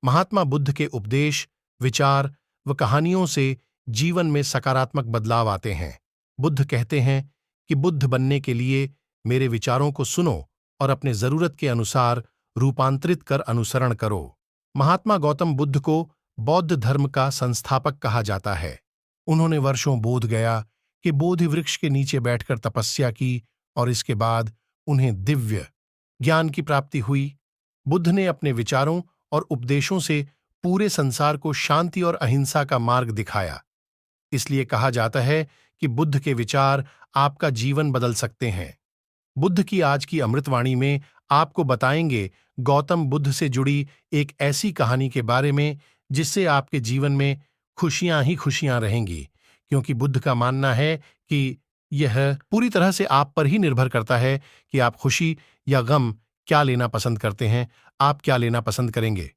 महात्मा बुद्ध के उपदेश, विचार व कहानियों से जीवन में सकारात्मक बदलाव आते हैं। बुद्ध कहते हैं कि बुद्ध बनने के लिए मेरे विचारों को सुनो और अपने जरूरत के अनुसार रूपांतरित कर अनुसरण करो। महात्मा गौतम बुद्ध को बौद्ध धर्म का संस्थापक कहा जाता है। उन्होंने वर्षों बोध गया कि बोधि वृक्ष के नीचे बैठकर तपस्या की और इसके बाद उन्हें दिव्य ज्ञान की प्राप्ति हुई। बुद्ध ने अपने विचारों और उपदेशों से पूरे संसार को शांति और अहिंसा का मार्ग दिखाया। इसलिए कहा जाता है कि बुद्ध के विचार आपका जीवन बदल सकते हैं। बुद्ध की आज की अमृतवाणी में आपको बताएंगे गौतम बुद्ध से जुड़ी एक ऐसी कहानी के बारे में जिससे आपके जीवन में खुशियां ही खुशियां रहेंगी, क्योंकि बुद्ध का मानना है कि यह पूरी तरह से आप पर ही निर्भर करता है कि आप खुशी या गम क्या लेना पसंद करते हैं। आप क्या लेना पसंद करेंगे,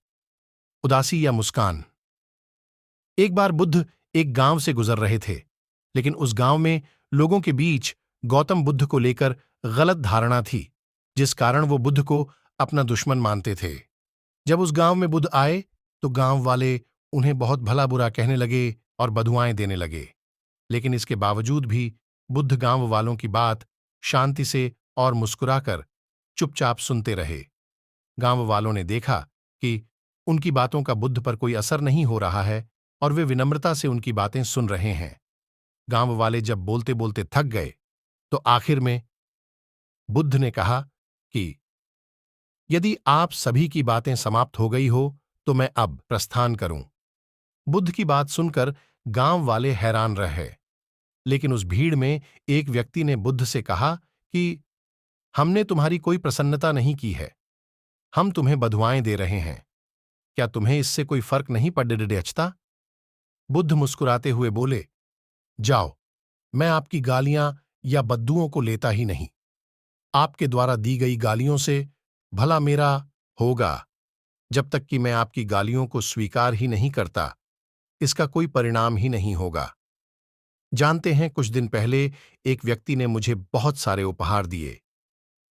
उदासी या मुस्कान? एक बार बुद्ध एक गांव से गुजर रहे थे, लेकिन उस गांव में लोगों के बीच गौतम बुद्ध को लेकर गलत धारणा थी, जिस कारण वो बुद्ध को अपना दुश्मन मानते थे। जब उस गांव में बुद्ध आए तो गांव वाले उन्हें बहुत भला बुरा कहने लगे और बदुआएं देने लगे। लेकिन इसके बावजूद भी बुद्ध गांव वालों की बात शांति से और मुस्कुराकर चुपचाप सुनते रहे। गांव वालों ने देखा कि उनकी बातों का बुद्ध पर कोई असर नहीं हो रहा है और वे विनम्रता से उनकी बातें सुन रहे हैं। गांव वाले जब बोलते बोलते थक गए तो आखिर में बुद्ध ने कहा कि यदि आप सभी की बातें समाप्त हो गई हो तो मैं अब प्रस्थान करूं। बुद्ध की बात सुनकर गांव वाले हैरान रहे, लेकिन उस भीड़ में एक व्यक्ति ने बुद्ध से कहा कि हमने तुम्हारी कोई प्रसन्नता नहीं की है, हम तुम्हें बधुआएं दे रहे हैं, क्या तुम्हें इससे कोई फर्क नहीं पड़ता? बुद्ध मुस्कुराते हुए बोले, जाओ, मैं आपकी गालियां या बद्दुओं को लेता ही नहीं। आपके द्वारा दी गई गालियों से भला मेरा होगा, जब तक कि मैं आपकी गालियों को स्वीकार ही नहीं करता, इसका कोई परिणाम ही नहीं होगा। जानते हैं, कुछ दिन पहले एक व्यक्ति ने मुझे बहुत सारे उपहार दिए,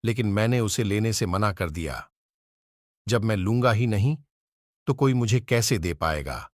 लेकिन मैंने उसे लेने से मना कर दिया। जब मैं लूंगा ही नहीं तो कोई मुझे कैसे दे पाएगा?